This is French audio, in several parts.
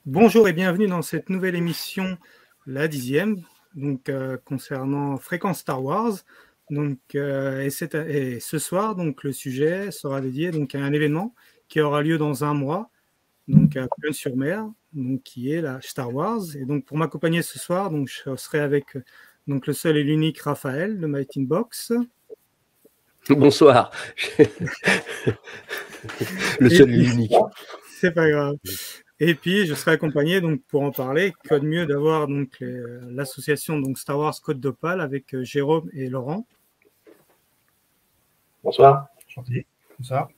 Bonjour et bienvenue dans cette nouvelle émission, la 10e, donc concernant Fréquence Star Wars. Donc, et ce soir, donc, le sujet sera dédié donc, à un événement qui aura lieu dans un mois, donc à Boulogne-sur-Mer, donc, qui est la Star Wars. Et donc pour m'accompagner ce soir, donc, je serai avec donc, le seul et l'unique Raphaël de Mighty Box. Bonsoir. Le seul et l'unique. C'est pas grave. Et puis je serai accompagné donc pour en parler, quoi de mieux d'avoir donc l'association donc Star Wars Côte d'Opale avec Jérôme et Laurent. Bonsoir. Enchanté. Bonsoir.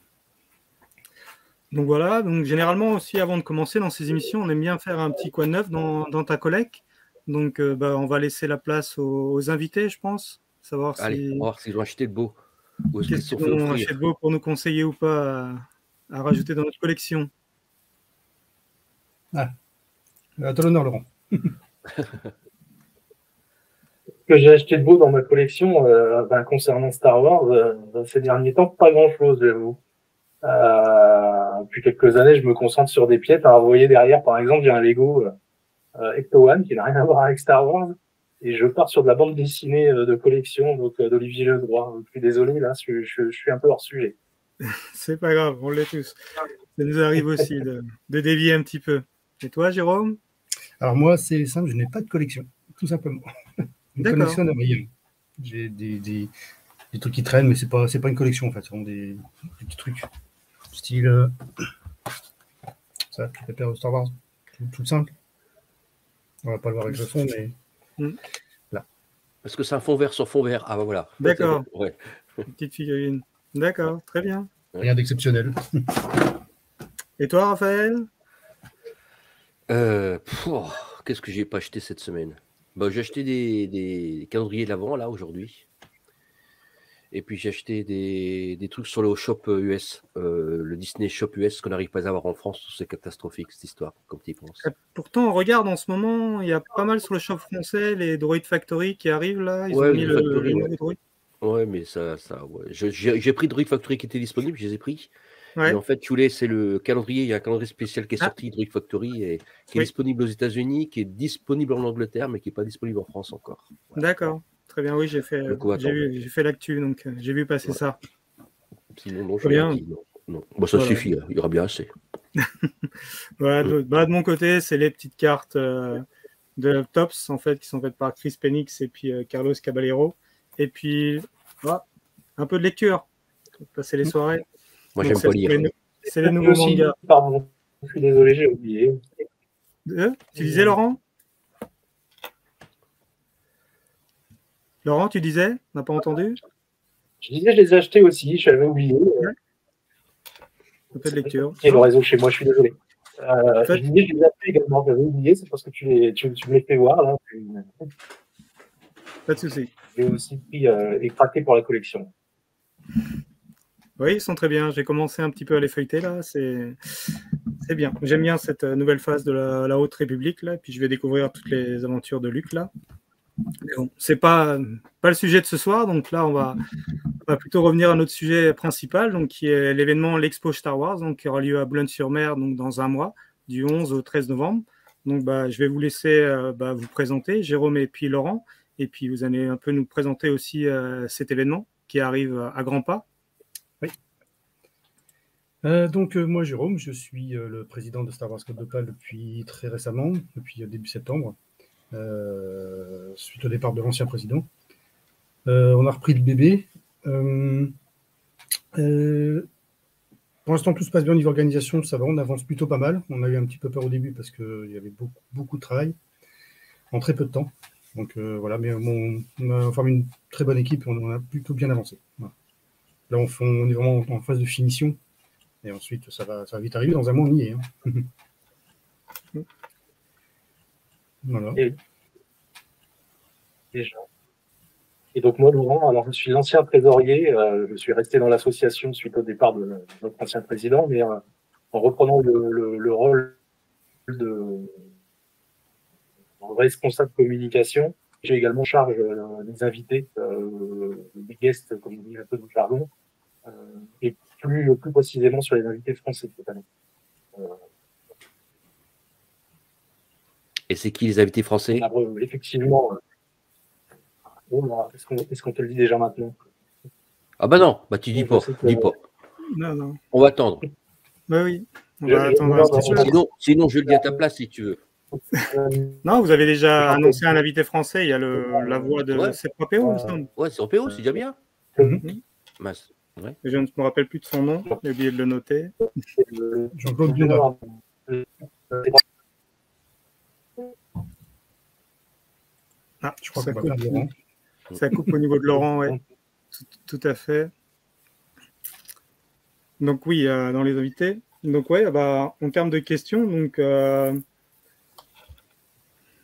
Donc voilà, donc généralement aussi avant de commencer dans ces émissions, on aime bien faire un petit quoi de neuf dans ta collecte. Donc on va laisser la place aux invités, je pense. Savoir Allez, on va voir s'ils ont acheté le beau. Ou est-ce qu'ils qu'est-ce se sont qu'ils fait vont offrir. acheter de beau pour nous conseiller ou pas à rajouter dans notre collection. À ton honneur, Laurent. Ce que j'ai acheté de beau dans ma collection concernant Star Wars, ces derniers temps, pas grand-chose, j'avoue. Depuis quelques années, je me concentre sur des pièces. Alors, vous voyez derrière, par exemple, j'ai un Lego Ecto One qui n'a rien à voir avec Star Wars. Et je pars sur de la bande dessinée de collection, donc d'Olivier Ledroit. Je suis désolé, là, je suis un peu hors sujet. C'est pas grave, on l'est tous. Ça nous arrive aussi de dévier un petit peu. Et toi, Jérôme? Alors moi, c'est simple, je n'ai pas de collection, tout simplement. Une collection de rien. J'ai des trucs qui traînent, mais c'est pas une collection en fait, ce sont des petits trucs. Style ça, la paire de Star Wars, tout simple. On va pas le voir avec le fond, mais là. Parce que c'est un fond vert sur fond vert. Ah bah voilà. D'accord. Ouais. Une petite figurine. D'accord, très bien. Rien d'exceptionnel. Et toi, Raphaël? Qu'est-ce que j'ai pas acheté cette semaine? Bah, j'ai acheté des calendriers de l'Avent là aujourd'hui. Et puis j'ai acheté des trucs sur le shop US, le Disney Shop US qu'on n'arrive pas à avoir en France. C'est catastrophique cette histoire, comme tu y penses. Pourtant, on regarde en ce moment, il y a pas mal sur le shop français les Droid Factory qui arrivent là. Ils ouais, ont mis le nouveau Droid. Ouais, mais ça ouais. J'ai pris Droid Factory qui était disponible, je les ai pris. Ouais. Mais en fait, tu voulais, c'est le calendrier, il y a un calendrier spécial qui est sorti, Droid Factory, et qui est disponible aux États-Unis, qui est disponible en Angleterre, mais qui n'est pas disponible en France encore. Voilà. D'accord, très bien, oui, j'ai fait l'actu, donc j'ai vu passer ça. Sinon, non, je rien dit. Non. Bon, ça suffit, il y aura bien assez. Voilà, de mon côté, c'est les petites cartes de Tops, en fait, qui sont faites par Chris Penix et puis Carlos Caballero. Et puis, un peu de lecture pour passer les soirées. Moi, j'aime pas lire. C'est les nouveaux mangas. Pardon, je suis désolé, j'ai oublié. Tu disais, Laurent? Laurent, tu disais? On n'a pas entendu? Je disais, je les ai achetés aussi, j'avais oublié. Un peu de lecture. Et le réseau chez moi, je suis désolé. Je disais, je les ai achetés également, j'avais oublié, c'est parce que tu me les fais voir. Là. Pas de souci. J'ai aussi pris et craqué pour la collection. Oui, ils sont très bien. J'ai commencé un petit peu à les feuilleter là. C'est bien. J'aime bien cette nouvelle phase de la Haute République là. Puis je vais découvrir toutes les aventures de Luke là. Mais bon, c'est pas le sujet de ce soir. Donc là, on va plutôt revenir à notre sujet principal, donc qui est l'événement l'Expo Star Wars, donc qui aura lieu à Boulogne-sur-Mer, donc dans un mois, du 11 au 13 novembre. Donc je vais vous laisser vous présenter, Jérôme et puis Laurent, et puis vous allez un peu nous présenter aussi cet événement qui arrive à grands pas. Oui. Donc moi, Jérôme, je suis le président de Star Wars Côte d'Opale depuis très récemment, depuis début septembre, suite au départ de l'ancien président. On a repris le bébé. Pour l'instant, tout se passe bien au niveau organisation, ça va, on avance plutôt pas mal. On a eu un petit peu peur au début parce qu'il y avait beaucoup de travail en très peu de temps. Donc voilà, mais on a formé une très bonne équipe et on a plutôt bien avancé. Voilà. Là, on est vraiment en phase de finition et ensuite, ça va vite arriver. Dans un mois, on y est. Hein. Voilà. Déjà. Et donc moi, Laurent, alors je suis l'ancien trésorier, je suis resté dans l'association suite au départ de notre ancien président, mais en reprenant le rôle de responsable communication, j'ai également charge des invités, des guests, comme on dit un peu dans le jargon, et plus précisément sur les invités français cette année. c'est qui les invités français? Effectivement. Est-ce qu'on te le dit déjà maintenant? Ah bah non, bah tu dis pas. Dis pas. Non, non. On va attendre. Bah oui. On va attendre. Sinon, je le dis à ta place si tu veux. Non, vous avez déjà annoncé un invité français. Il y a la voix de C3PO, il me semble. Ouais, c'est PO, c'est déjà bien. Mince. Ouais. Je ne me rappelle plus de son nom. J'ai oublié de le noter. Jean-Claude Biondard. Ah, je crois qu'on va perdre Laurent. Ça coupe au niveau de Laurent, ouais. Tout à fait. Donc oui, dans les invités. Donc ouais, bah, en termes de questions, donc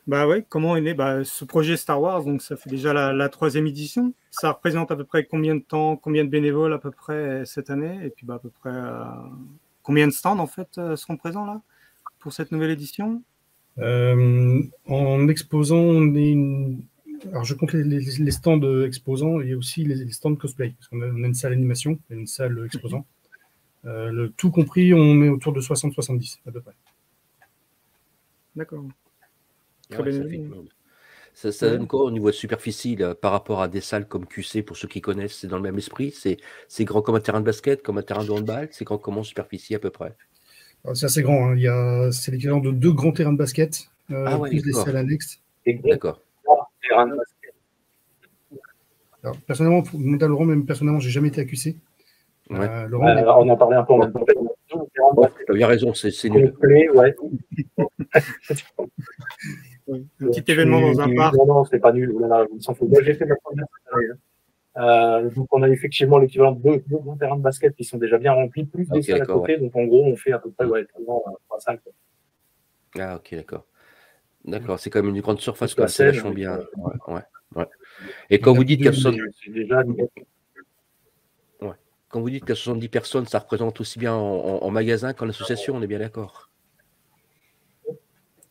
bah ouais, comment est né ce projet Star Wars? Donc ça fait déjà la 3e édition. Ça représente à peu près combien de temps, combien de bénévoles à peu près cette année? Et puis bah, à peu près combien de stands en fait seront présents là pour cette nouvelle édition? En exposant, on est alors je compte les stands exposants et aussi les stands cosplay, parce qu'on a une salle animation et une salle exposant. Le tout compris, on est autour de 60-70 à peu près. D'accord. Ça donne quoi au niveau de superficie là, par rapport à des salles comme QC, pour ceux qui connaissent, c'est dans le même esprit? C'est grand comme un terrain de basket, comme un terrain de handball? C'est grand comme en superficie à peu près? C'est assez grand, hein. C'est l'équivalent de 2 grands terrains de basket, plus des salles annexes. D'accord. Alors, personnellement, pour demander à Laurent, même personnellement, j'ai jamais été à QC. Ouais. Laurent, on en parlait un peu en même temps. Tu as bien raison, c'est nul. Ouais. Un petit événement dans un parc. Non, c'est pas nul. Voilà, on s'en fout. Moi, j'ai fait ma première cette année. Donc, on a effectivement l'équivalent de 2 grands terrains de basket qui sont déjà bien remplis, plus des salles à côté. Ouais. Donc, en gros, on fait à peu près 3 salles. Ah, ok, d'accord. D'accord, c'est quand même une grande surface, quoi. C'est vachement bien. Ouais. Et quand vous dites qu'il y a 70... Quand vous dites qu'il y a 70 personnes, ça représente aussi bien en magasin qu'en association, on est bien d'accord?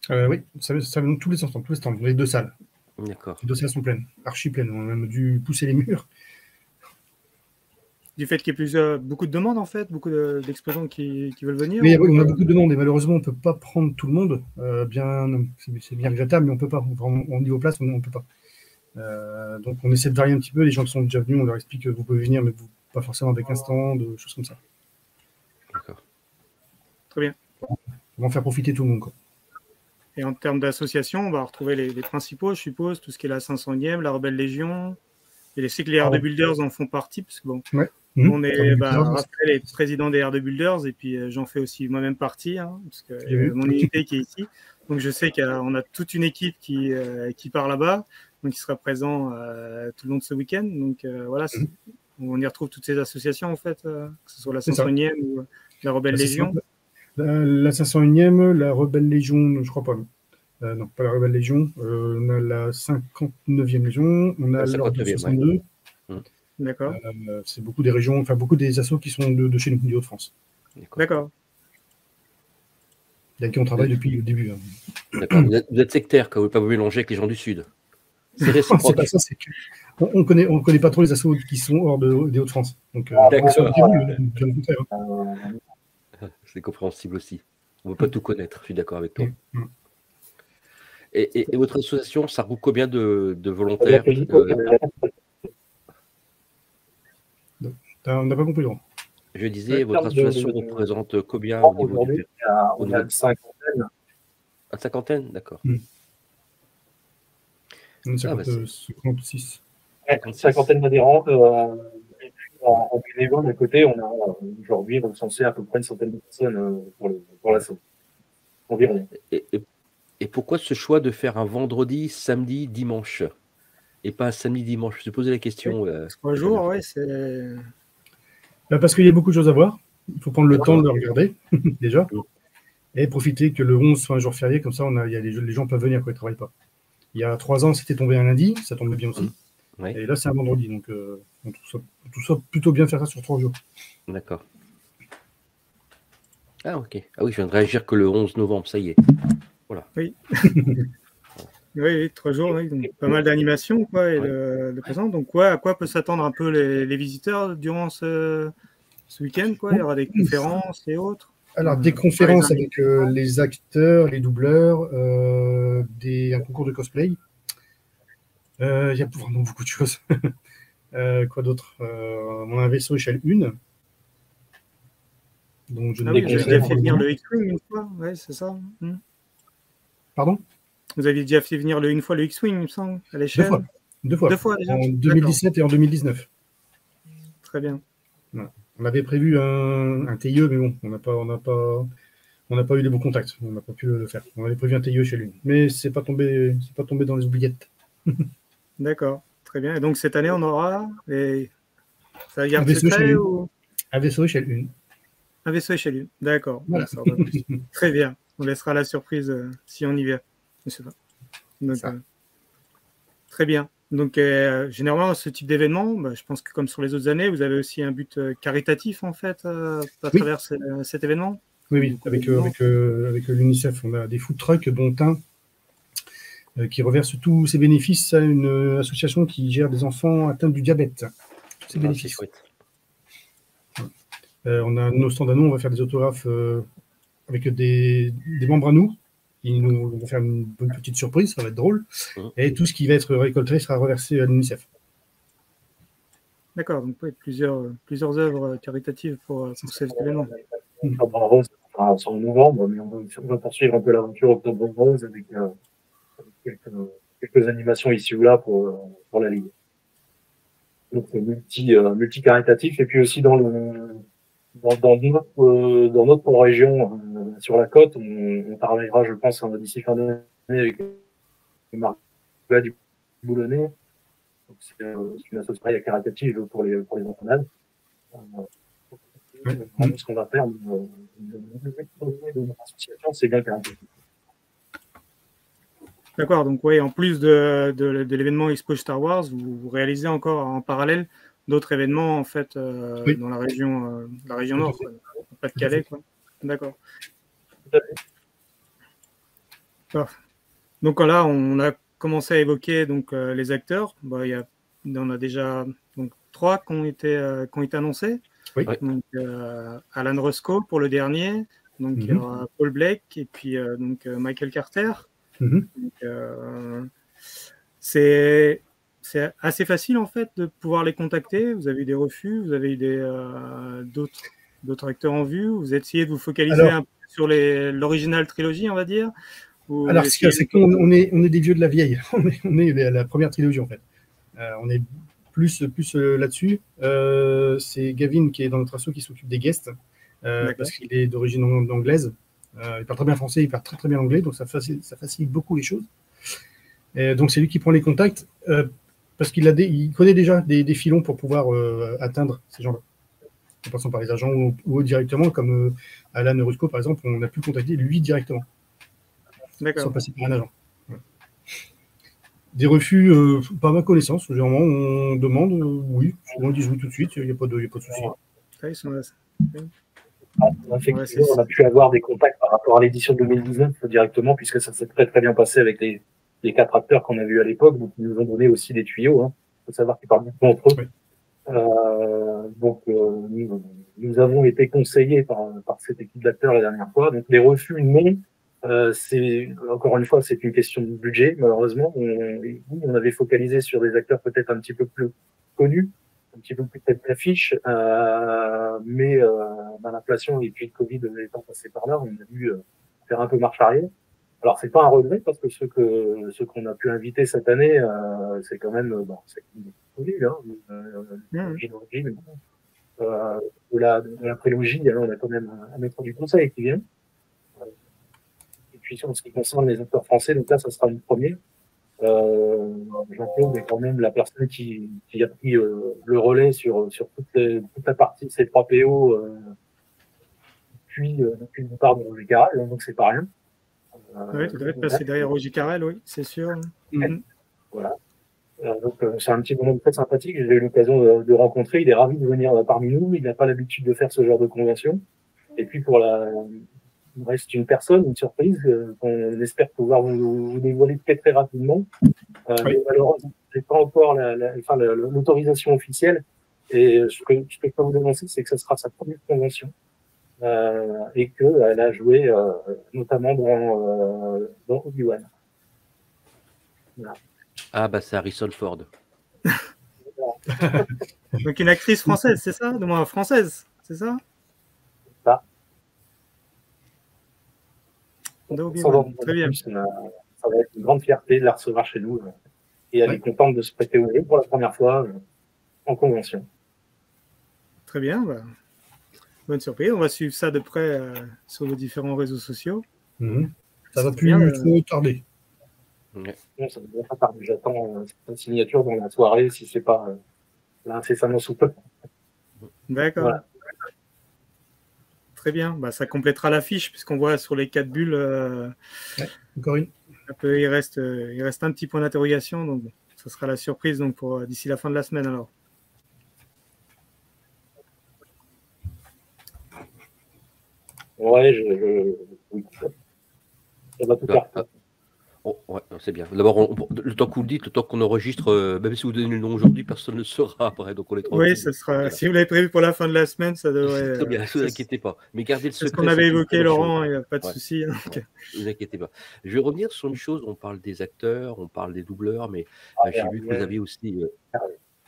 Oui, ça donne tous les stands, les 2 salles. D'accord. Les 2 salles sont pleines, archi pleines. On a même dû pousser les murs. Du fait qu'il y ait beaucoup de demandes, en fait, beaucoup d'exposants qui veulent venir? Oui, on a beaucoup de demandes et malheureusement, on ne peut pas prendre tout le monde. C'est bien regrettable, mais on ne peut pas. Au niveau place, on ne peut pas. Donc, on essaie de varier un petit peu. Les gens qui sont déjà venus, on leur explique que vous pouvez venir, mais pas forcément avec un stand, choses comme ça. D'accord. Très bien. On va faire profiter tout le monde, quoi. Et en termes d'association, on va retrouver les principaux, je suppose, tout ce qui est la 500e, la Rebelle Légion. Et je sais que les R2 Builders en font partie, parce que bon, on est, Raphaël est président des R2 Builders, et puis j'en fais aussi moi-même partie, hein, parce que mon unité qui est ici. Donc je sais qu'on a toute une équipe qui part là-bas, donc qui sera présent tout le long de ce week-end. Donc voilà, on y retrouve toutes ces associations, en fait, que ce soit la 500e ou la Rebelle Légion. La 501e, la Rebelle Légion, je crois pas. Non, pas la Rebelle Légion. On a la 59e Légion. On a l'Ordre 62. Ouais. D'accord. C'est beaucoup des régions, enfin beaucoup des assos qui sont de chez nous, du Hauts-de-France. D'accord. Il y a qui on travaille depuis le début. Hein. D'accord. Vous êtes sectaire, quand vous ne pouvez pas vous mélanger avec les gens du Sud. C'est pas ça, c'est qu'on connaît pas trop les assos qui sont hors des Hauts-de-France. Donc, c'est compréhensible aussi. On ne peut pas tout connaître, je suis d'accord avec toi. Et votre association, ça regroupe combien de volontaires? On n'a pas compris, Laurent. Je disais, votre association représente combien au niveau du... On a une cinquantaine. Une cinquantaine, d'accord. Une 56. Une cinquantaine d'adhérents. Et puis, en bénévole, à côté, on a aujourd'hui recensé à peu près une centaine de personnes pour l'asso. Environ. Et pourquoi ce choix de faire un vendredi, samedi, dimanche et pas un samedi, dimanche? Je me posais la question. 3 jours, oui, c'est... Parce qu'il y a beaucoup de choses à voir. Il faut prendre le temps de le regarder, déjà. Et profiter que le 11 soit un jour férié, comme ça, les gens peuvent venir, quoi, ils ne travaillent pas. Il y a 3 ans, c'était tombé un lundi, ça tombait bien aussi. Et là, c'est un vendredi, donc on trouve ça plutôt bien faire ça sur 3 jours. D'accord. Ah, ok. Ah oui, je viens de réagir que le 11 novembre, ça y est. Voilà. Oui. Oui, 3 jours, oui. Donc, pas mal d'animations, quoi, et de présents. Donc, à quoi peut s'attendre un peu les visiteurs durant ce week-end, quoi? Il y aura des conférences et autres. Alors, des conférences avec les acteurs, les doubleurs, un concours de cosplay. Il y a vraiment beaucoup de choses. Quoi d'autre? On a un vaisseau échelle 1. Donc, vous avez déjà fait venir le X-Wing une fois, ouais, c'est ça. Pardon? Vous aviez déjà fait venir une fois le X-Wing, il me semble, à l'échelle. Deux fois. Déjà. En 2017 et en 2019. Très bien. Voilà. On avait prévu un TIE, mais bon, on n'a pas eu les bons contacts. On n'a pas pu le faire. On avait prévu un TIE chez lui, mais c'est pas tombé dans les oubliettes. D'accord, très bien. Et donc cette année, on aura ça un vaisseau secret ou... Un vaisseau échelle 1. Un vaisseau échelle 1, d'accord. Voilà. Ça va plus. Très bien. On laissera la surprise si on y vient. Je sais pas. Donc, très bien. Donc, généralement, ce type d'événement, je pense que comme sur les autres années, vous avez aussi un but caritatif, en fait, à travers cet événement. Oui. Avec l'UNICEF, on a des food trucks, dont un qui reverse tous ses bénéfices à une association qui gère des enfants atteints du diabète. Tous ces bénéfices. On a nos stands à nous, on va faire des autographes avec des membres à nous. Ils vont faire une bonne petite surprise, ça va être drôle. Et tout ce qui va être récolté sera reversé à l'UNICEF. D'accord, donc plusieurs œuvres caritatives pour cet événement. Octobre Rose, c'est en novembre, mais on va poursuivre un peu l'aventure Octobre Rose avec quelques animations ici ou là pour la Ligue. Donc c'est multi-caritatif, et puis aussi dans notre région, sur la côte, on travaillera, je pense, d'ici fin d'année avec Marc du Boulonnais. C'est une association caritative pour les enfants. Ce qu'on va faire de notre association, c'est bien caritatif. D'accord, donc oui, en plus de l'événement Expo Star Wars, vous réalisez encore en parallèle d'autres événements en fait dans la région nord, Pas-de-Calais, quoi. D'accord. Donc là, on a commencé à évoquer donc les acteurs. On a déjà 3 qui ont été annoncés. Oui. Donc Alan Roscoe pour le dernier. Donc il y aura Paul Blake et puis Michael Carter. Donc, c'est assez facile en fait de pouvoir les contacter. Vous avez eu des refus, vous avez eu d'autres acteurs en vue. Vous essayez de vous focaliser un peu sur l'original trilogie, on va dire. Alors, c'est qu'on est des vieux de la vieille. On est la première trilogie en fait. On est plus là-dessus. C'est Gavin qui est dans notre asso qui s'occupe des guests parce qu'il est d'origine anglaise. Il parle très bien français, il parle très très bien anglais, donc ça facilite beaucoup les choses. Et donc c'est lui qui prend les contacts parce il connaît déjà des filons pour pouvoir atteindre ces gens-là. En passant par les agents ou directement, comme Alan Rusco par exemple, on a pu le contacter lui directement. Sans passer par un agent. Ouais. Des refus, pas à ma connaissance. Généralement, on demande oui. Souvent, ils disent oui tout de suite. Il n'y a pas de souci. Effectivement, on a pu avoir des contacts par rapport à l'édition 2019 directement, puisque ça s'est très très bien passé avec les 4 acteurs qu'on a vus à l'époque. Donc, ils nous ont donné aussi des tuyaux. Il faut savoir qu'ils parlent beaucoup entre eux. Oui. Nous avons été conseillés par cette équipe d'acteurs la dernière fois. Donc, les refus, non. Encore une fois, c'est une question de budget, malheureusement. On avait focalisé sur des acteurs peut-être un petit peu plus connus, un petit peu plus tête d'affiche, mais l'inflation et puis le Covid étant passé par là, on a dû faire un peu marche arrière. Alors c'est pas un regret parce que ceux qu'on a pu inviter cette année, c'est quand même c'est connu, de la prélogie. On a quand même un maître du conseil qui vient. Et puis en ce qui concerne les acteurs français, donc là ça sera une première. Jean-Claude est quand même la personne qui a pris le relais sur toute la partie de ces 3 PO depuis le départ de Roger Carrel, donc c'est pas rien. Oui, tout à fait, passer derrière Roger Carrel, oui, c'est sûr. Voilà. Donc c'est un petit bonhomme très sympathique, j'ai eu l'occasion de rencontrer, il est ravi de venir parmi nous, il n'a pas l'habitude de faire ce genre de convention. Et puis il reste une personne, une surprise qu'on espère pouvoir vous dévoiler très très rapidement. Mais malheureusement, je n'ai pas encore l'autorisation officielle. Et ce que je peux vous annoncer, c'est que ce sera sa première convention. et qu'elle a joué notamment dans Obi-Wan. Voilà. Ah, bah, c'est Harrison Ford. Donc une actrice française, c'est ça? De moins française, c'est ça? Ça. Très bien. Ça va être une grande fierté de la recevoir chez nous. Et elle est contente de se prêter au jeu pour la première fois en convention. Très bien. Bah, bonne surprise. On va suivre ça de près sur vos différents réseaux sociaux. Ça va plus trop tarder. Ouais. Non, ça ne va pas tarder. J'attends une signature dans la soirée si c'est pas là incessamment sous peu. D'accord. Voilà. Très bien. Bah, ça complétera l'affiche puisqu'on voit sur les 4 bulles. Encore une. Il reste un petit point d'interrogation. Donc, ça sera la surprise donc, pour d'ici la fin de la semaine alors. Ouais, oui. Ça va tout faire. Oh, ouais, c'est bien. D'abord, le temps que vous le dites, le temps qu'on enregistre, même si vous donnez le nom aujourd'hui, personne ne le saura après. Donc on est tranquille. Oui, ça sera. Si vous l'avez prévu pour la fin de la semaine, ça devrait. Très bien, ne vous inquiétez pas. Mais gardez le secret. C'est ce qu'on avait évoqué, Laurent, il n'y a pas de souci. Ne vous inquiétez pas. Je vais revenir sur une chose. On parle des acteurs, on parle des doubleurs, mais j'ai vu que vous aviez aussi.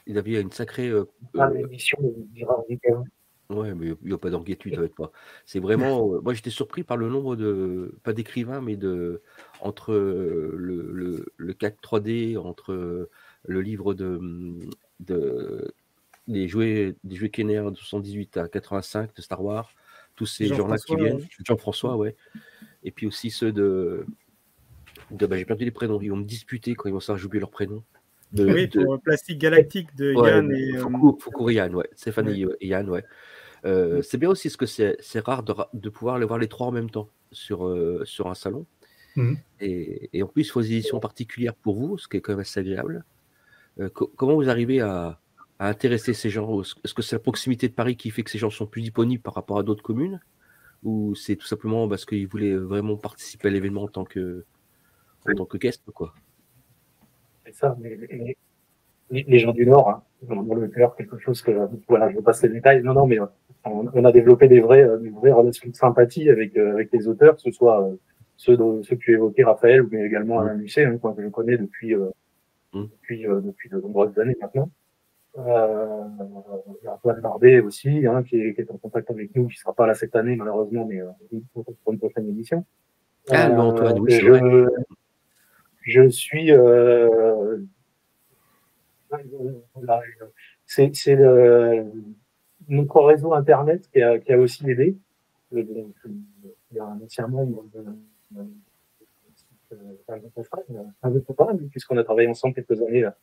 Vous aviez une sacrée. Ouais, mais il n'y a pas d'inquiétude, t'inquiète pas. C'est vraiment. Moi, j'étais surpris par le nombre de. Pas d'écrivains, mais de. Entre le 4 3D, entre le livre des jouets Kenner de 78 à 85 de Star Wars, tous ces gens-là qui viennent. Jean-François, ouais. Et puis aussi ceux de j'ai perdu les prénoms. Ils vont me disputer quand ils vont savoir j'oublie leurs prénoms. Oui, pour Plastique Galactique de Yann et. Foucault et Yann, ouais. Stéphanie et Yann, ouais. C'est bien aussi parce que c'est rare de pouvoir les voir les trois en même temps sur un salon. Et en plus, il faut des éditions particulières pour vous, ce qui est quand même assez agréable. Comment vous arrivez à intéresser ces gens? Est-ce que c'est la proximité de Paris qui fait que ces gens sont plus disponibles par rapport à d'autres communes? Ou c'est tout simplement parce qu'ils voulaient vraiment participer à l'événement en tant que guest, quoi? C'est ça, les gens du Nord, hein, dans le cœur, quelque chose que, voilà, je ne veux pas passer les détails. Non, mais on a développé des vraies relations de sympathie avec les auteurs, que ce soit ceux que tu évoquais, Raphaël, mais également Alain Musset, hein, que je connais depuis de nombreuses années maintenant. Antoine Barbet aussi, hein, qui est en contact avec nous, qui ne sera pas là cette année malheureusement, mais pour une prochaine édition. Antoine, oui, je suis c'est notre réseau internet qui a aussi aidé. Il y a un ancien membre puisqu'on a travaillé ensemble quelques années là.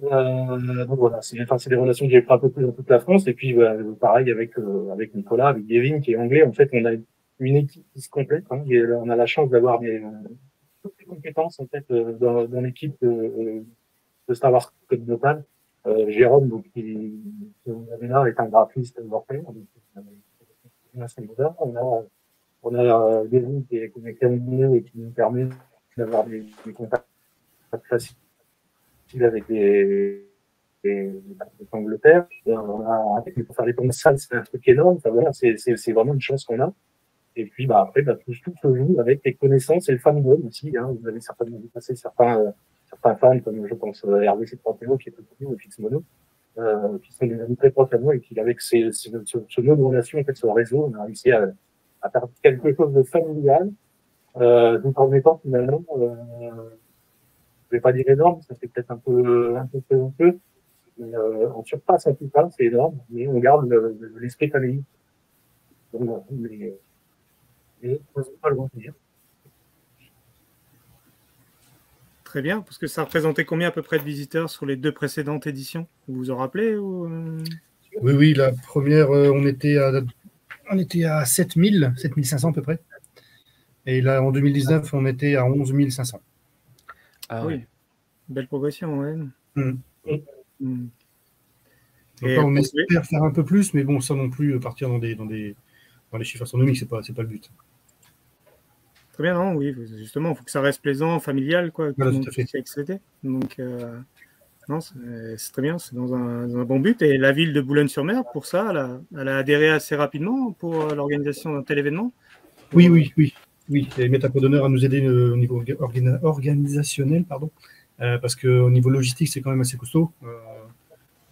Donc voilà, c'est des relations que j'ai un peu plus dans toute la France, et puis pareil avec Nicolas, avec Kevin qui est anglais. En fait, on a une équipe qui se complète, hein, et on a la chance d'avoir toutes les compétences en fait dans l'équipe de Star Wars Code Nopal. Jérôme, donc, qui est un graphiste mortel. On a Kevin qui est camionneur et qui nous permet d'avoir des contacts faciles avec les Angleterre. Pour faire les pommes sales, c'est un truc énorme. Enfin, voilà, c'est vraiment une chance qu'on a. Et puis après, tout se joue avec les connaissances et le fandom aussi. Hein. Vous avez certainement vu passer certains fans, comme je pense Hervé C3PO qui est connu, ou Fix Mono, qui sont des amis très proches à moi, et qui avec ce mode de relation, en fait, ce réseau, on a réussi à faire quelque chose de familial, tout en étant finalement je vais pas dire énorme, ça fait peut-être un peu présomptueux, mais en surface en tout cas, c'est énorme, mais on garde l'esprit famille. Donc, mais pas le dire. Très bien, parce que ça représentait combien à peu près de visiteurs sur les 2 précédentes éditions? Vous vous en rappelez ou... Oui, la première, on était à 7000, 7500 à peu près. Et là, en 2019, on était à 11 500. Ah oui, belle progression, ouais. Donc là, on espère faire un peu plus, mais bon, ça non plus, partir dans les chiffres astronomiques, c'est pas le but. Très bien, non, oui, justement, il faut que ça reste plaisant, familial, quoi. Voilà, tout à fait. Donc, Non, c'est très bien, c'est dans un bon but. Et la ville de Boulogne-sur-Mer, pour ça, elle a adhéré assez rapidement pour l'organisation d'un tel événement. Oui, oui, oui. Oui, et mettre un peu d'honneur à nous aider au niveau organisationnel, pardon, parce qu'au niveau logistique, c'est quand même assez costaud.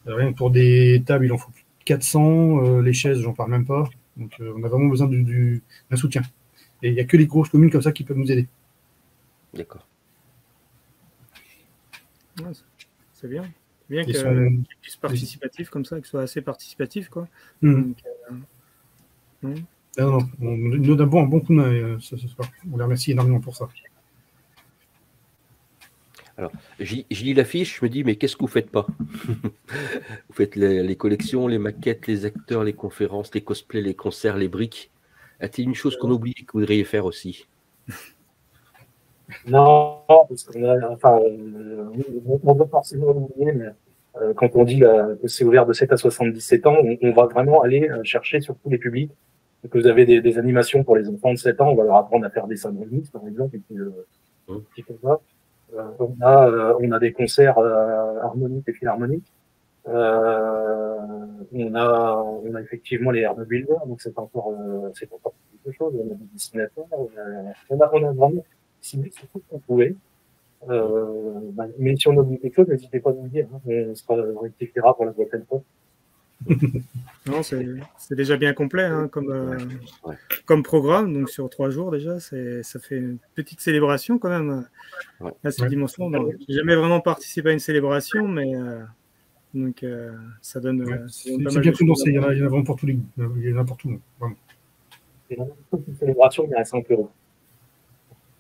Rien que pour des tables, il en faut plus de 400. Les chaises, j'en parle même pas. Donc, on a vraiment besoin d'un soutien. Et il n'y a que les grosses communes comme ça qui peuvent nous aider. D'accord. Ouais, c'est bien. C'est bien Ils qu'il sont- puisse participatif comme ça, qu'il soit assez participatif, quoi. Mhm. Donc, non. Non, non, on nous donne un bon coup de main ce soir. On les remercie énormément pour ça. Alors, je lis l'affiche, je me dis, mais qu'est-ce que vous faites pas? Vous faites les collections, les maquettes, les acteurs, les conférences, les cosplays, les concerts, les briques. A-t-il une chose qu'on oublie et que vous voudriez faire aussi? Non, parce qu'on a, enfin, on veut forcément l'oublier, mais quand on dit que c'est ouvert de 7 à 77 ans, on va vraiment aller chercher sur tous les publics. Donc, vous avez des animations pour les enfants de 7 ans, on va leur apprendre à faire des sandwichs, par exemple, et puis, petit comme ça. On a des concerts harmoniques et philharmoniques. On a effectivement les Hermes Builders, donc c'est encore quelque chose. On a des dessinateurs, on a vraiment ciblé sur tout ce qu'on pouvait. Mais si on oublie quelque chose, n'hésitez pas à nous le dire. Hein. On rectifiera pour la prochaine fois. Non, c'est déjà bien complet hein, Ouais. comme programme. Donc sur 3 jours déjà, ça fait une petite célébration quand même Ouais. à cette Ouais. dimension. J'ai jamais vraiment participé à une célébration, mais donc ça donne, Ouais. ça donne pas C'est mal bien de choses. condensé, il y en a vraiment pour tous les goûts. Il y en a pour tout le monde. Vraiment. Et dans une célébration, il y a 5 euros.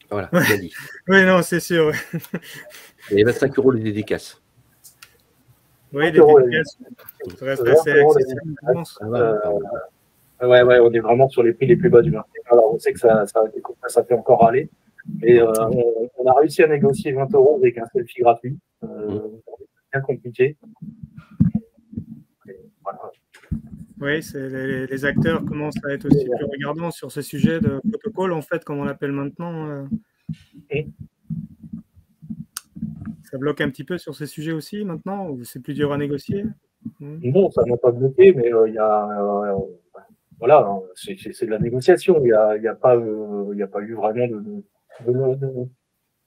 Voilà, bien dit. Oui, non, c'est sûr. Ouais. Et 25 € les dédicaces. Oui, les 5 euros, dédicaces, ça reste 20 assez euros, accessible, je pense. Ah, voilà, pardon. Ouais, on est vraiment sur les prix les plus bas du marché. Alors, on sait que ça fait encore aller. Mais on a réussi à négocier 20 euros avec un selfie gratuit. C'est bien compliqué. Et voilà. Oui, les acteurs commencent à être aussi plus regardants sur ce sujet de protocole, en fait, comme on l'appelle maintenant. Ça bloque un petit peu sur ces sujets aussi maintenant, ou c'est plus dur à négocier? Non, ça n'a pas bloqué, mais il y a voilà, hein, c'est de la négociation. Il y a pas eu vraiment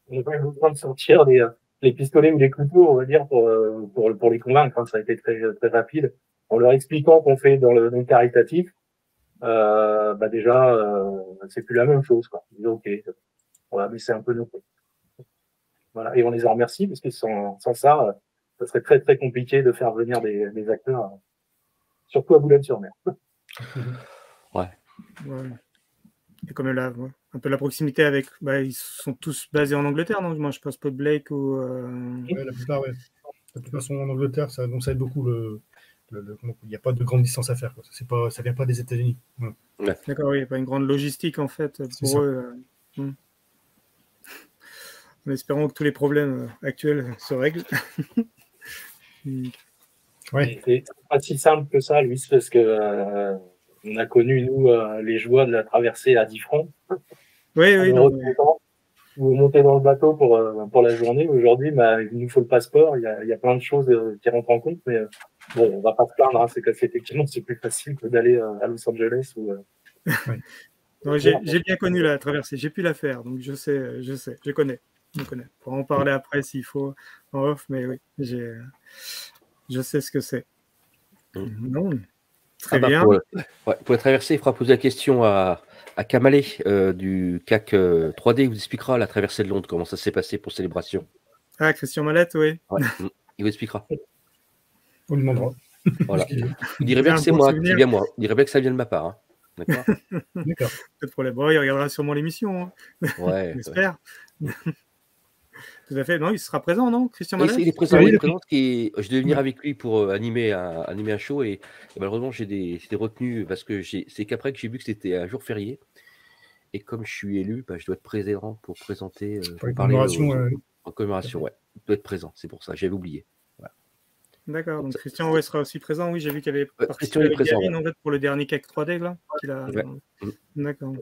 on n'a pas eu besoin de sortir les pistolets ou les couteaux, on va dire, pour les convaincre. Hein. Ça a été très, très rapide. En leur expliquant qu'on fait dans le caritatif, déjà, c'est plus la même chose, quoi. Ils disent, OK, voilà, mais c'est un peu nous. Voilà. Et on les en remercie, parce que sans ça, ça serait très, très compliqué de faire venir des acteurs, surtout à Boulogne-sur-Mer. Ouais. Ouais. Et comme là, ouais, un peu la proximité avec. Ils sont tous basés en Angleterre, donc moi je pense pas de Blake ou. Ouais, la plupart, ouais. La plupart sont en Angleterre, donc ça aide beaucoup. Il n'y a pas de grande distance à faire. Quoi. Ça vient pas des États-Unis. Ouais. D'accord, oui, il n'y a pas une grande logistique en fait pour ça. eux. En espérant que tous les problèmes actuels se règlent. Ouais. C'est pas si simple que ça, Louis, parce que on a connu, nous, les joies de la traversée à 10 francs. Oui, non, Vous montez dans le bateau pour la journée. Aujourd'hui, il nous faut le passeport. Il y a plein de choses qui rentrent en compte, mais bon, on va pas se plaindre. Hein, c'est qu'effectivement, c'est plus facile que d'aller à Los Angeles ou. Ouais. J'ai bien connu la traversée. J'ai pu la faire, donc je sais, je connais. On pourra en parler après s'il faut en off, mais oui, je sais ce que c'est. Non, très bien. Pour la traversée, il faudra poser la question à Kamalé du CAC 3D. Il vous expliquera la traversée de Londres, comment ça s'est passé pour Célébration. Ah, Christian Mallette, oui. Ouais. Il vous expliquera. On lui demandera. Voilà. Il dirait bien que c'est moi, c'est bien moi. Il dirait bien que ça vient de ma part. Hein. D'accord. D'accord. Pas de problème. Bon, il regardera sûrement l'émission. Hein. Ouais. J'espère. Tout à fait. Non, il sera présent, non, Christian Oui, Mallette? il est présent. Il est présent. Je devais venir avec lui pour animer un show et malheureusement j'étais retenu parce que c'est qu'après que j'ai vu que c'était un jour férié et comme je suis élu, je dois être présent pour présenter, pour parler en commémoration. Ouais, je dois être présent. C'est pour ça. J'avais oublié. Voilà. D'accord. Donc Christian sera aussi présent. Oui, j'ai vu qu'il avait Christian participé est présent. Gavin, en fait, pour le dernier CAC 3D là. D'accord.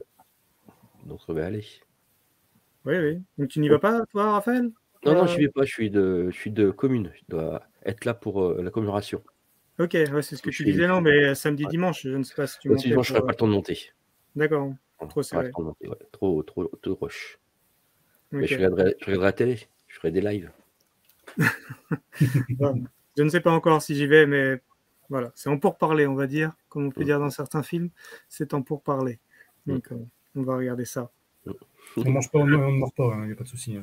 Donc allez. Oui. Donc tu n'y vas pas, toi, Raphaël? Non, non, je vais pas, je suis de commune. Je dois être là pour la commémoration. Ok, ouais, c'est ce que Je tu fais- disais, non, mais samedi, Ouais. dimanche, je ne sais pas si tu Sinon, montais je n'aurais pour. pas le temps de monter. D'accord, Voilà, trop pas le serré. temps de monter, ouais. Trop rush. Mais Ok. je regarderai la télé. Je ferai des lives. Bon, je ne sais pas encore si j'y vais, mais voilà, c'est en pourparler, on va dire, comme on peut dire dans certains films, c'est en pourparler. Donc, on va regarder ça. On mange pas, on ne mord pas, il n'y a pas de souci.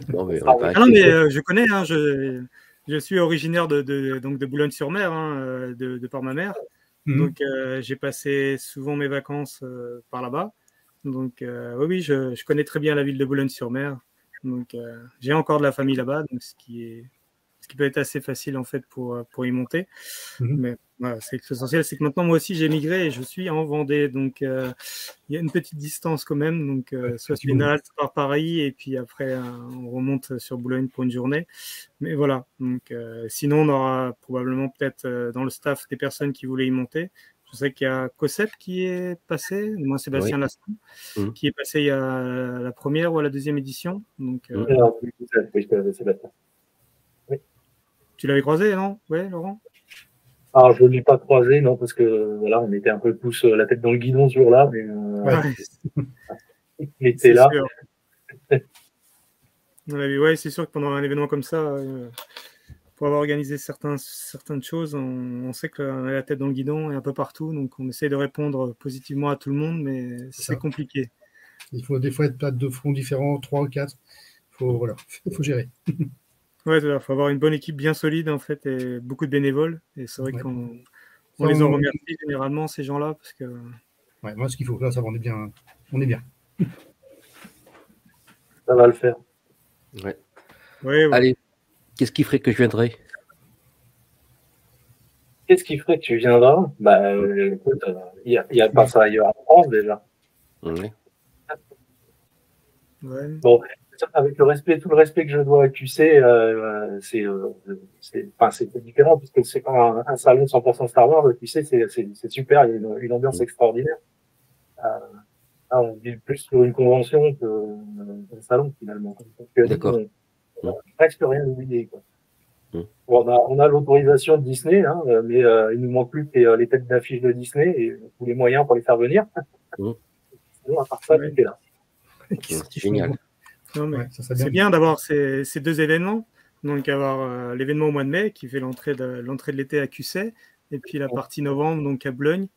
Non, mais on va Ah non, mais rester. je connais, hein, je suis originaire donc de Boulogne-sur-Mer, hein, de par ma mère. Donc, j'ai passé souvent mes vacances par là-bas. Donc, oui, oui, je connais très bien la ville de Boulogne-sur-Mer. Donc, j'ai encore de la famille là-bas, donc ce qui peut être assez facile en fait pour y monter. Mais voilà, l'essentiel, c'est que maintenant, moi aussi, j'ai migré et je suis en Vendée. Donc, il y a une petite distance quand même. Donc, soit je fais une halte par Paris et puis après, on remonte sur Boulogne pour une journée. Mais voilà. Donc, sinon, on aura probablement peut-être dans le staff des personnes qui voulaient y monter. Je sais qu'il y a Cosep qui est passé, moi Sébastien Oui. Lasson, qui est passé il y a la première ou la deuxième édition. Donc, Alors, oui, je connais Sébastien. Oui. tu l'avais croisé, non? Ouais, Laurent? Alors, je ne l'ai pas croisé, non, parce que voilà, on était un peu tous la tête dans le guidon ce jour-là, mais il était c'est là. sûr. Ouais, c'est sûr que pendant un événement comme ça, pour avoir organisé certaines choses, on sait qu'on a la tête dans le guidon et un peu partout, donc on essaie de répondre positivement à tout le monde, mais c'est compliqué. Il faut des fois être pas de fronts différents, 3 ou 4. Voilà, faut gérer. Ouais, il faut avoir une bonne équipe bien solide en fait et beaucoup de bénévoles. Et c'est vrai qu'on les en remercie généralement ces gens-là parce que. Ouais, moi, ce qu'il faut là, ça va, on est bien. On est bien. Ça va le faire. Ouais. Ouais. Allez, qu'est-ce qui ferait que je viendrais? Qu'est-ce qui ferait que tu viendras? Bah, écoute, il y a pas ça ailleurs en France déjà. Ouais. Bon, avec tout le respect que je dois à QC, c'est différent puisque c'est pas un salon 100% Star Wars. QC, c'est super, il y a une ambiance extraordinaire. Là, on vit plus sur une convention qu'un salon finalement. D'accord. Presque rien oublié, quoi. Bon, on a l'autorisation de Disney, hein, mais il nous manque plus que les têtes d'affiche de Disney et tous les moyens pour les faire venir. Sinon, à part ça, tout est là. C'est génial. Non, mais c'est bien d'avoir ces deux événements. Donc, avoir l'événement au mois de mai qui fait l'entrée de l'été à QC et puis la partie novembre donc à Boulogne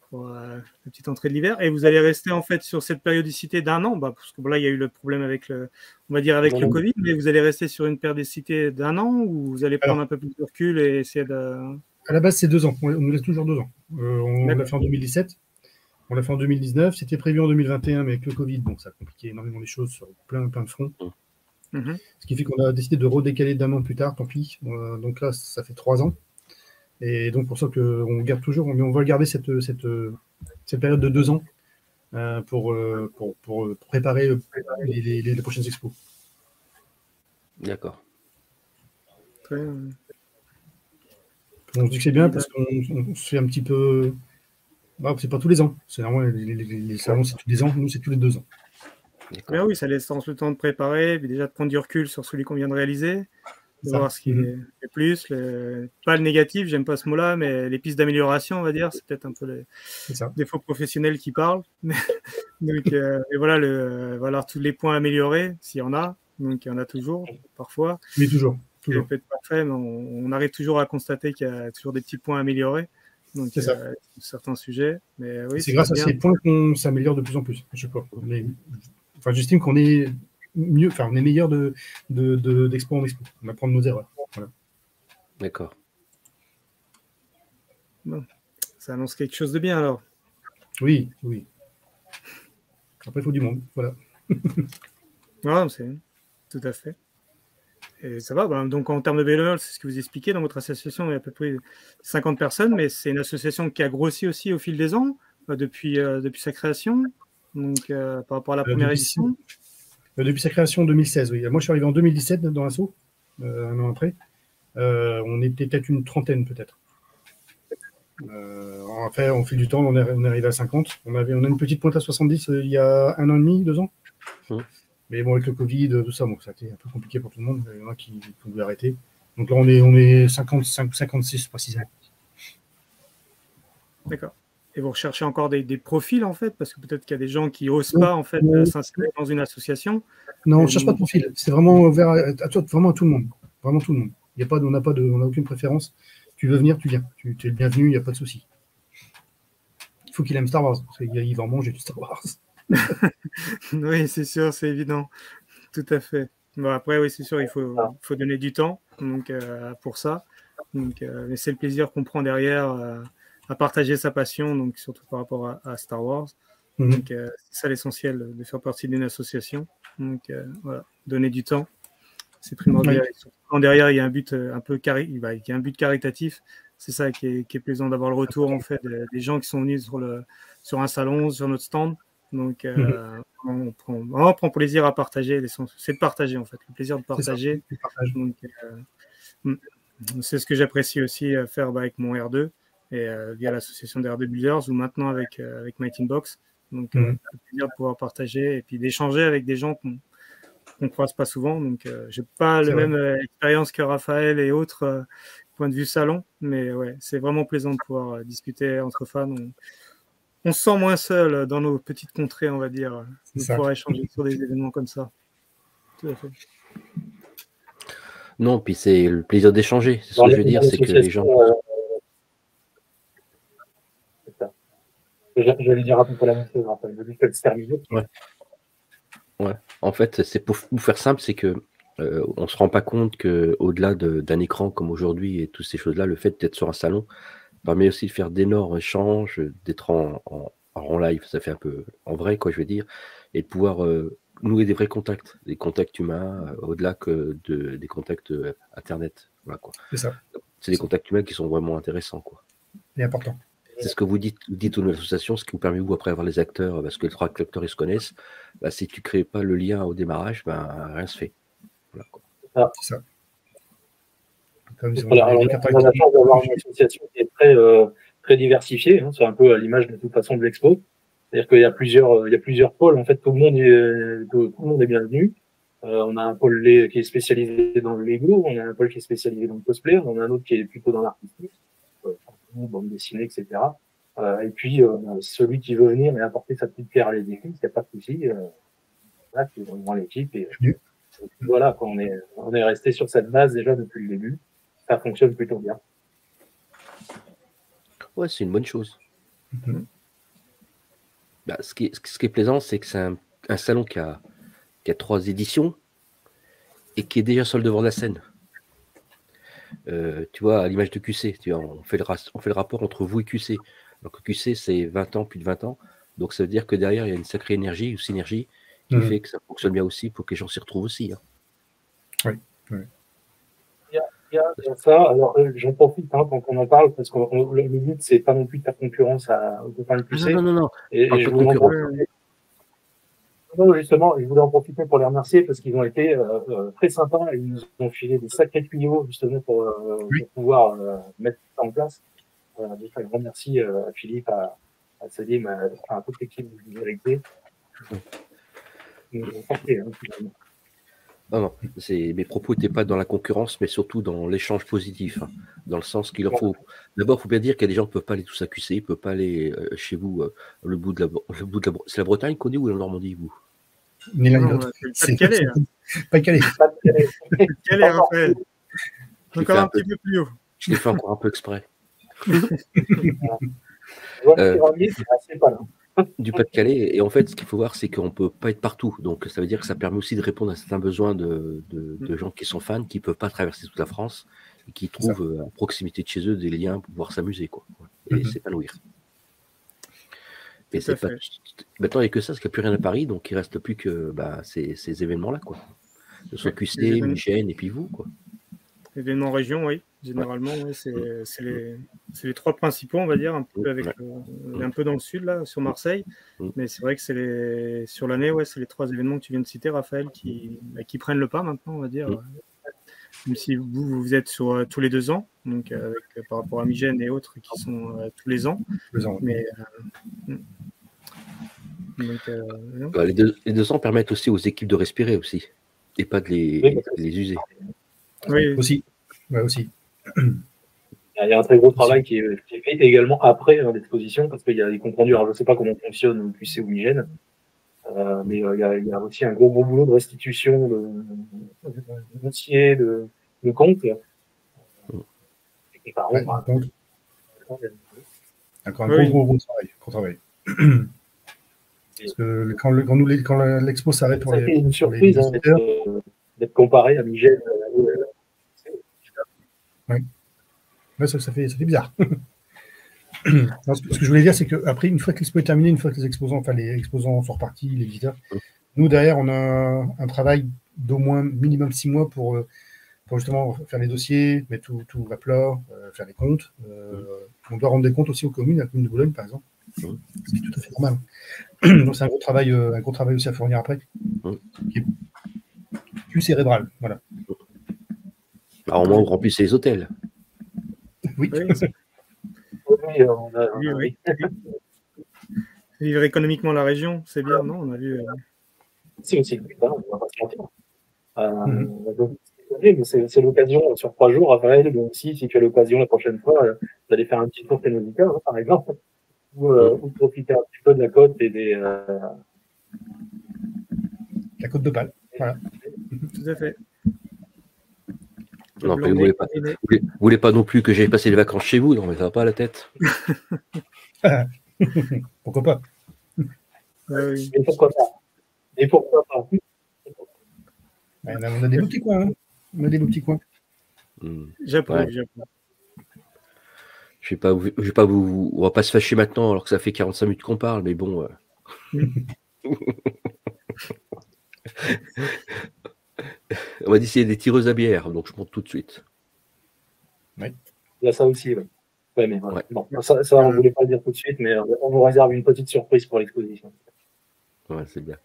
pour la petite entrée de l'hiver. Et vous allez rester en fait sur cette périodicité d'un an, parce que là, il y a eu le problème avec le Covid, mais vous allez rester sur une périodicité d'un an ou vous allez prendre un peu plus de recul et essayer de. À la base, c'est 2 ans. On nous laisse toujours 2 ans. On l'a fait en 2017. On l'a fait en 2019. C'était prévu en 2021, mais avec le Covid, bon, ça a compliqué énormément les choses sur plein de fronts. Ce qui fait qu'on a décidé de redécaler d'un an plus tard, tant pis. Donc là, ça fait 3 ans. Et donc, pour ça qu'on garde toujours, mais on va garder cette période de 2 ans pour préparer les prochaines expos. D'accord. On se dit que c'est bien parce qu'on se fait un petit peu. Bah, c'est pas tous les ans. C'est normalement les salons, c'est tous les ans. Nous, c'est tous les 2 ans. Mais oui, ça laisse le temps de préparer, puis déjà de prendre du recul sur celui qu'on vient de réaliser, de voir ce qui est plus, pas le négatif, j'aime pas ce mot-là, mais les pistes d'amélioration, on va dire, c'est peut-être un peu les défauts professionnels qui parlent. Donc, et voilà, tous les points améliorés, s'il y en a. Donc, il y en a toujours, parfois. Oui, toujours. Ça peut être parfait, mais on arrive toujours à constater qu'il y a toujours des petits points améliorés. Donc, certains sujets. Mais oui, c'est grâce à ces points qu'on s'améliore de plus en plus. Je sais pas. J'estime qu'on est mieux, on est meilleur d'expo en expo. On apprend de nos erreurs. Voilà. D'accord. Bon. Ça annonce quelque chose de bien alors. Oui. Après, il faut du monde. Voilà. Non, c'est tout à fait. Et ça va. Donc, en termes de bénévoles, c'est ce que vous expliquez dans votre association, il y a à peu près 50 personnes, mais c'est une association qui a grossi aussi au fil des ans, depuis sa création. Donc, par rapport à la première édition. Depuis sa création en 2016, oui. Moi, je suis arrivé en 2017 dans l'assaut, un an après. On était peut-être une trentaine, peut-être. Après, au fil du temps, on est arrivé à 50. On a une petite pointe à 70 il y a 1 an et demi, 2 ans. Mais bon, avec le Covid, tout ça, bon, ça a été un peu compliqué pour tout le monde. Il y en a qui ont voulu arrêter. Donc là, on est 55, 56 précisément. D'accord. Et vous recherchez encore des profils, en fait, parce que peut-être qu'il y a des gens qui n'osent pas, en fait, s'inscrire dans une association. Non, on ne cherche pas de profil. C'est vraiment ouvert à toi, vraiment à tout le monde. Vraiment tout le monde. On n'a aucune préférence. Tu veux venir, tu viens. Tu es le bienvenu, il n'y a pas de souci. Il faut qu'il aime Star Wars. Il va en manger du Star Wars. Oui, c'est sûr, c'est évident. Tout à fait. Bon, après, oui, c'est sûr, il faut donner du temps donc, pour ça. Donc, mais c'est le plaisir qu'on prend derrière à partager sa passion, donc surtout par rapport à Star Wars. Donc, c'est ça l'essentiel de faire partie d'une association. Donc, voilà, donner du temps, c'est primordial. Oui. Quand derrière, il y a un but un peu il y a un but caritatif. C'est ça qui est plaisant d'avoir le retour en fait des gens qui sont venus sur un salon, sur notre stand. Donc, on prend plaisir à partager. C'est de partager en fait, le plaisir de partager. Donc, c'est ce que j'apprécie aussi faire avec mon R2 et via l'association des R2 Builders ou maintenant avec Mighty Box. Donc, le plaisir de pouvoir partager et puis d'échanger avec des gens qu'on ne croise pas souvent. Donc, je n'ai pas la même expérience que Raphaël et autres point de vue salon, mais ouais, c'est vraiment plaisant de pouvoir discuter entre fans. On se sent moins seul dans nos petites contrées, on va dire, de pouvoir échanger sur des événements comme ça. Tout à fait. Non, puis c'est le plaisir d'échanger. C'est ce que je veux dire, c'est que les gens... J'allais dire à peu près la même chose, Raphaël. Je dis que c'est terminé. Ouais. En fait, c'est pour vous faire simple, c'est que on se rend pas compte que au-delà d'un écran comme aujourd'hui et toutes ces choses-là, le fait d'être sur un salon permet aussi de faire d'énormes échanges, d'être en live, ça fait un peu en vrai, quoi, je veux dire, et de pouvoir nouer des vrais contacts, des contacts humains, au-delà que des contacts Internet. Voilà, quoi. C'est ça. C'est des contacts humains qui sont vraiment intéressants, quoi. C'est important. C'est ce que vous dites aux nouvelles associations, ce qui vous permet, vous, après avoir les acteurs, parce que les 3 acteurs, ils se connaissent, bah, si tu ne crées pas le lien au démarrage, ben, rien se fait. Voilà, quoi. C'est ça. On a la chance d'avoir une association qui est très diversifiée. Hein. C'est un peu à l'image de toute façon de l'expo. C'est-à-dire qu'il y a plusieurs pôles. En fait, tout le monde est bienvenu. On a un pôle qui est spécialisé dans le Lego, on a un pôle qui est spécialisé dans le cosplay, on a un autre qui est plutôt dans l'artistique, bande dessinée, etc. Et puis, celui qui veut venir et apporter sa petite pierre à l'édifice, il n'y a pas de souci. Là, c'est vraiment l'équipe. Et voilà, on est resté sur cette base déjà depuis le début. Ça fonctionne plutôt bien. Ouais, c'est une bonne chose. Bah, ce qui est plaisant, c'est que c'est un salon qui a 3 éditions et qui est déjà sur le devant de la scène. Tu vois, à l'image de QC, tu vois, on fait le rapport entre vous et QC. Alors que QC, c'est 20 ans, plus de 20 ans. Donc, ça veut dire que derrière, il y a une sacrée énergie, une synergie qui fait que ça fonctionne bien aussi pour que les gens s'y retrouvent aussi. Hein. Oui. Il y a ça. Alors, j'en profite tant qu'on en parle, parce que le but, c'est pas non plus de faire concurrence aux copains de QC. Non. Et je voulais en profiter. Non, justement, je voulais en profiter pour les remercier parce qu'ils ont été très sympas. Ils nous ont filé des sacrés tuyaux, justement, pour pouvoir mettre ça en place. Donc, un grand merci à Philippe, à Salim, à toute l'équipe de vérité. Non, mes propos n'étaient pas dans la concurrence, mais surtout dans l'échange positif, hein, dans le sens qu'il leur faut. D'abord, il faut bien dire qu'il y a des gens qui ne peuvent pas aller tous à QC, ils ne peuvent pas aller chez vous, le bout de la. C'est la Bretagne qu'on dit ou la Normandie, vous? Ni l'un ni l'autre. C'est pas Calais. Pas Calais. Calais, Raphaël. Encore un petit peu plus haut. Je l'ai fait encore un peu exprès. Du Pas-de-Calais. Et en fait, ce qu'il faut voir, c'est qu'on ne peut pas être partout. Donc, ça veut dire que ça permet aussi de répondre à certains besoins de gens qui sont fans, qui ne peuvent pas traverser toute la France et qui trouvent à proximité de chez eux des liens pour pouvoir s'amuser, quoi. Et s'épanouir. Et c'est pas... Maintenant, il n'y a que ça, parce qu'il n'y a plus rien à Paris, donc il ne reste plus que ces événements-là, quoi. Que ce soit QC, Migène et puis vous, quoi. Événements région, oui. Généralement, oui, c'est les 3 principaux, on va dire, un peu avec un peu dans le sud, là, sur Marseille. Mais c'est vrai que sur l'année, c'est les 3 événements que tu viens de citer, Raphaël, qui prennent le pas maintenant, on va dire. Même si vous êtes sur tous les 2 ans, donc par rapport à Migène et autres qui sont tous les ans. Mais Donc, non. Les 200 permettent aussi aux équipes de respirer aussi, et pas de les user. Oui, Aussi. Ouais, aussi. Il y a un très gros travail qui est fait également après l'exposition, parce qu'il y a des comptes rendus. Alors, je ne sais pas comment fonctionne QC ou Hygiène, mais il y a aussi un gros boulot de restitution de dossiers, de comptes. Et par Ouais, contre, donc, encore un Oui. gros travail. Parce que quand l'expo s'arrête pour ça a les, été une pour les surprise visiteurs, d'être comparé à Hygiène. ouais, ça fait bizarre. Non, ce que je voulais dire, c'est qu'après, une fois que l'expo est terminée, une fois que les exposants sont repartis, les visiteurs, nous, derrière, on a un travail d'au moins minimum 6 mois pour justement faire les dossiers, mettre tout à plat, faire les comptes. On doit rendre des comptes aussi aux communes, à la commune de Boulogne, par exemple, ce qui est tout à fait normal. Donc, c'est un gros travail aussi à fournir après, qui est plus cérébral. Voilà. Alors, au moins, on remplissait les hôtels. Oui. Oui. Vivre économiquement la région, c'est bien, non? On a vu. Si, aussi, on va pas se mentir. Donc, c'est l'occasion sur 3 jours, Raphaël, donc si tu as l'occasion la prochaine fois d'aller faire un petit tour Ténosica, par exemple, ou de profiter un petit peu de la côte et des. La côte d'Opale. Voilà. Tout à fait. Non, vous voulez pas non plus que j'aille passer les vacances chez vous, non, mais ça va pas à la tête. Pourquoi pas? Oui. Et pourquoi pas? On a des beaux petits coins. On a des beaux petits coins. J'approuve. Ouais. On va pas se fâcher maintenant alors que ça fait 45 minutes qu'on parle, mais bon. On va essayer des tireuses à bière, donc je monte tout de suite. Il y a ça aussi, oui. Ouais, mais voilà. Bon, ça on ne voulait pas le dire tout de suite, mais on vous réserve une petite surprise pour l'exposition. Ouais, c'est bien.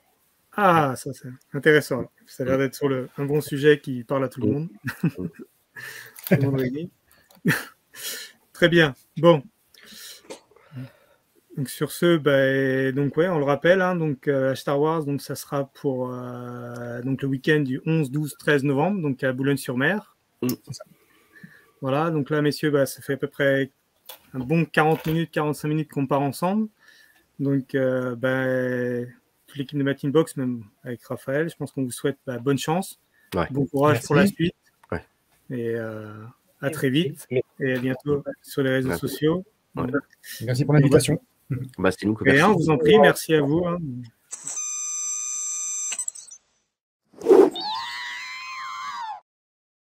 Ah, ça c'est intéressant. Ça a l'air d'être sur un bon sujet qui parle à tout le monde. Tout le monde réuni. Très bien. Bon. Donc sur ce, donc ouais, on le rappelle, hein, donc Star Wars, donc ça sera pour donc le week-end du 11, 12, 13 novembre, donc à Boulogne-sur-Mer. Voilà, donc là, messieurs, ça fait à peu près un bon 40 minutes, 45 minutes qu'on part ensemble. Donc, toute l'équipe de Matin Box, même avec Raphaël, je pense qu'on vous souhaite bonne chance, bon courage pour la suite, et à très vite, et à bientôt sur les réseaux sociaux. Merci pour l'invitation. C'est nous que merci. On vous en prie, merci à vous. Hein.